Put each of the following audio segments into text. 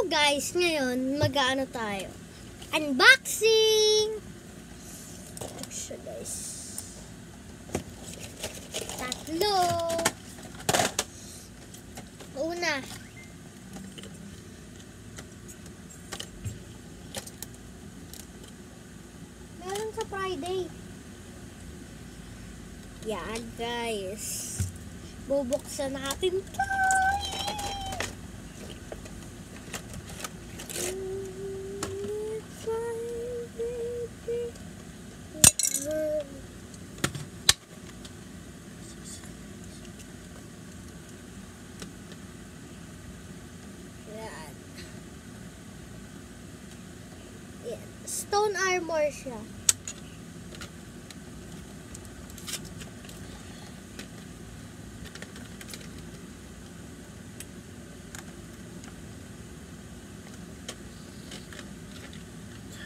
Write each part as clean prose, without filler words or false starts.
guys, ngayon mag-aano tayo? Unboxing! Ito siya guys. Tatlo. Una. Meron sa Friday. Yan guys. Bubuksan natin ito. Stone armor siya.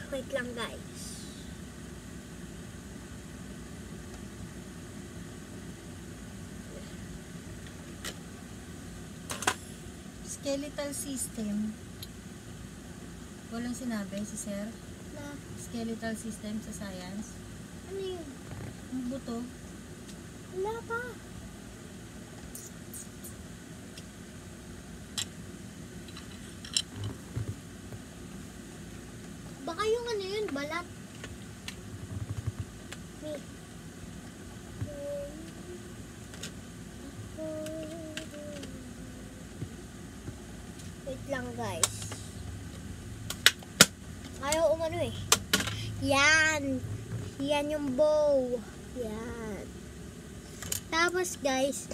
Wait lang guys. Skeletal system. Walang sinabi si sir. Na, Skeletal system sa science. ano yun? Ang buto. Wala pa. Baka yung ano yun, balat. Wait. Wait lang guys. Ayaw umano eh. Yan. Yan yung bow. Yan. Tapos guys,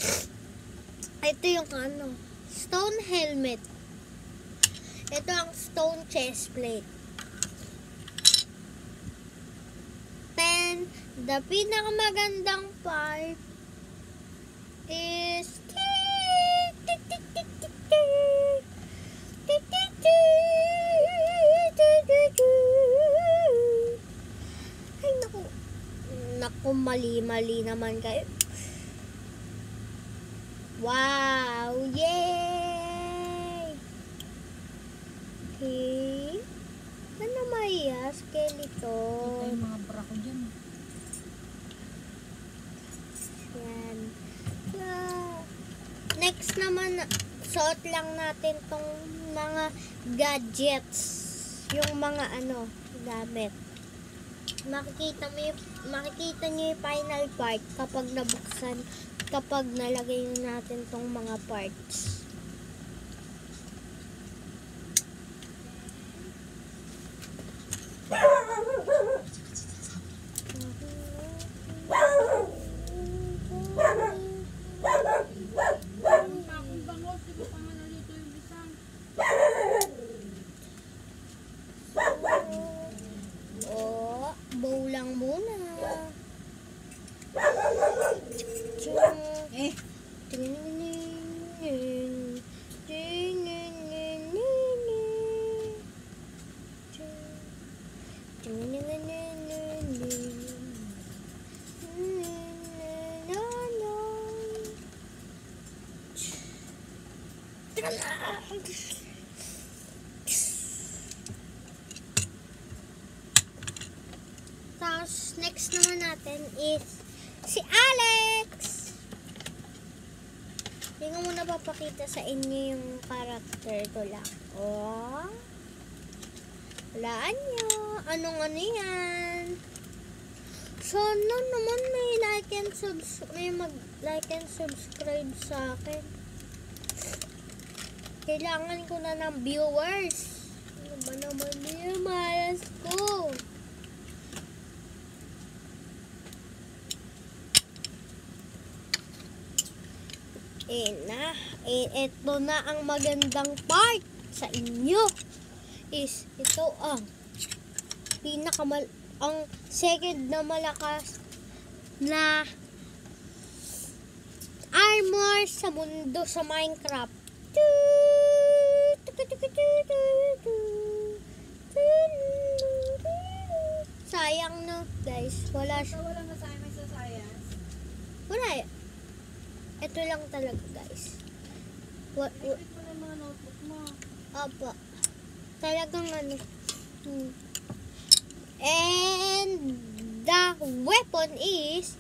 ito yung ano, stone helmet. Ito ang stone chest plate. Then, the pinakamagandang part is ay naku. Naku, mali naman kayo. Wow! Yay! Okay. Ano maya? Ito Skeleton. yung mga bra ko dyan. Yan. Yeah. Next naman, suot lang natin tong mga gadgets. Yung mga ano, gamit. Makikita nyo yung final part kapag nabuksan, kapag nalagay natin tong mga parts. Oh, bow lang muna. Eh! Tapos, next naman natin is si Alex. Hindi ko muna papakita sa inyo yung character ko lang. Oh. Walaan nyo. Anong ano yan? Sana naman may mag-like and subscribe sa akin. Kailangan ko na ng viewers. Ano ba naman yung malas ko? Ito na ang magandang part sa inyo. Is ito ang ang second na malakas na armor sa mundo sa Minecraft. Sayang no, guys. Wala siya. Walang assignment sa science. Wala. Ito lang talaga, guys. Ito na yung mga notebook mo. Apa. Talagang ano. And the weapon is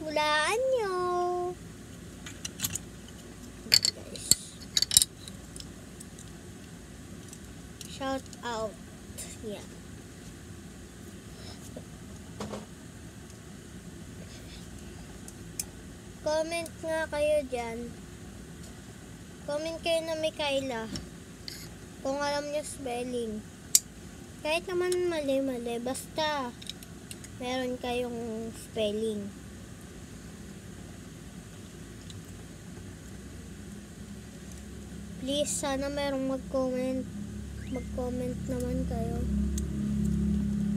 hulaan nyo. Guys. Shout out. Yeah. Comment nga kayo dyan. Comment kayo na Mikaela. Kung alam nyo spelling. Kahit naman mali-mali. Basta meron kayong spelling. Please, sana merong mag-comment. Mag-comment naman kayo.